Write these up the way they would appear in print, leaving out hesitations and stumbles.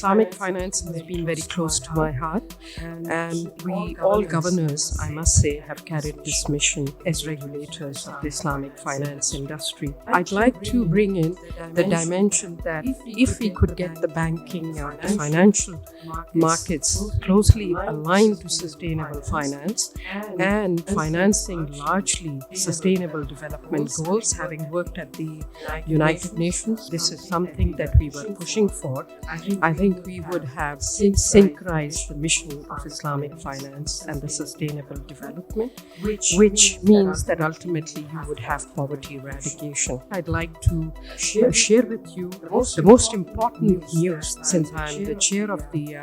Islamic finance has been very close to my heart, and we all governors, I must say, have carried this mission as regulators of the Islamic finance industry. I'd like to bring in the dimension that if we could get the banking and the financial markets closely aligned to sustainable finance and financing largely sustainable development goals, having worked at the United Nations, this is something that we were pushing for. I think we would have synchronized the mission of Islamic finance and the sustainable development, which means that ultimately you would have poverty eradication. I'd like to share with you the most important news, since I'm the chair of the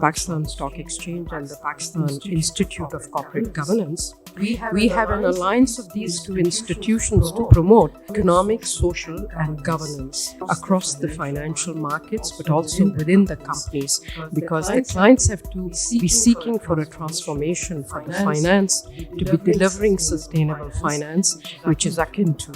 Pakistan Stock Exchange and the Pakistan Institute of Corporate Governance. We have an alliance of these two institutions to promote economic, social, and governance across the financial markets, but also within the companies, because the clients have to be seeking for a transformation for the finance to be delivering sustainable finance, which is akin to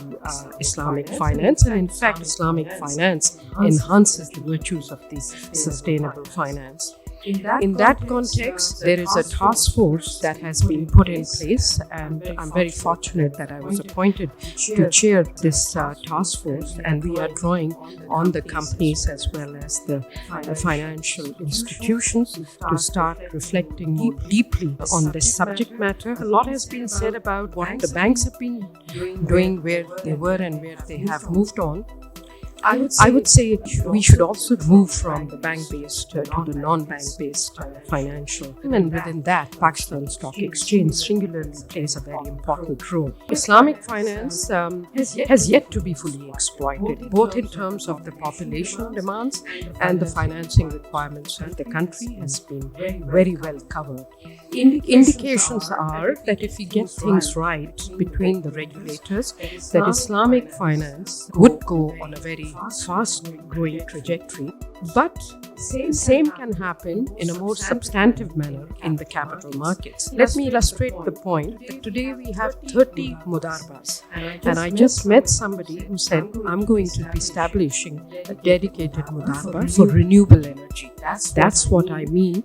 Islamic finance. And in fact, Islamic finance enhances the virtues of the sustainable finance. In that context, there is a task force that has been put in place, and I'm very fortunate that I was appointed to chair this task force, and we are drawing on the companies as well as the financial institutions to start reflecting more deeply on this subject matter. A lot has been said about what the banks have been doing, where they were and where they have moved on. I would say we should also move from the bank-based to the non-bank-based financial. And within that, Pakistan Stock Exchange singularly plays a very important role. Islamic finance has yet to be fully exploited, both in terms of the population demands and the financing requirements of the country has been very well covered. Indications are that if we get things right between the regulators, that Islamic finance would go on a very fast-growing trajectory, but the same can happen in a more substantive manner in the capital markets. Let me illustrate the point that today we have 30 mudarbas, and I just met somebody who said, I'm going to be establishing a dedicated mudarba for renewable energy. That's what I mean,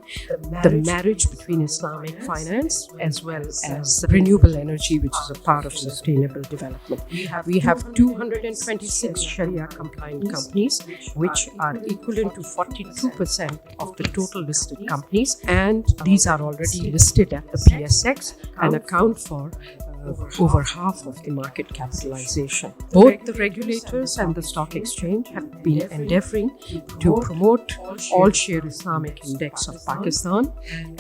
the marriage between Islamic finance as well as renewable energy, which is a part of sustainable development. We have 226 Shariah compliant companies, which are equivalent to 42% of the total listed companies, and these are already listed at the PSX and account for over half of the market capitalization. Both the regulators and the stock exchange have been endeavoring to promote All Share Islamic Index of Pakistan,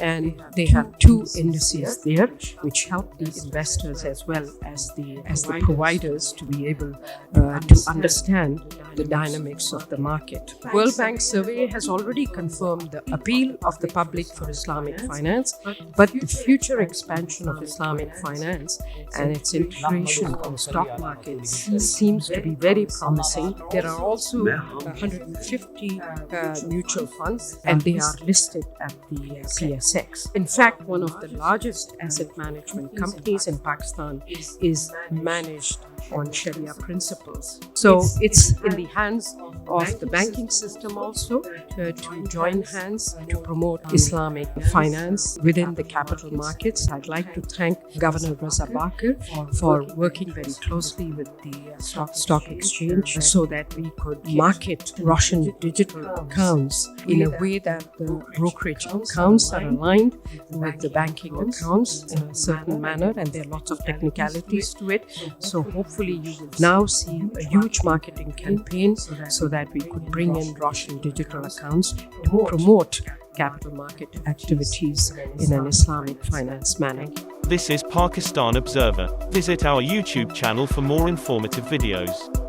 and they have two indices there which help the investors as well as the providers to be able to understand the dynamics of the market. World Bank survey has already confirmed the appeal of the public for Islamic finance, but the future expansion of Islamic finance and its integration on stock markets seems to be very promising. There are also 150 mutual funds, and they are listed at the PSX. In fact, one of the largest asset management companies in Pakistan is managed on Sharia principles. So it's in the hands of the banking system also to join hands to promote Islamic finance within the capital markets. I'd like to thank Governor Reza Baqir for working very closely with the stock exchange so that we could market Russian digital accounts in a way that the brokerage accounts are aligned with the banking accounts in a certain manner, and there are lots of technicalities to it. So hopefully you will now see a huge marketing campaign so that we could bring in Russian digital accounts to promote capital market activities in an Islamic finance manner. This is Pakistan Observer. Visit our YouTube channel for more informative videos.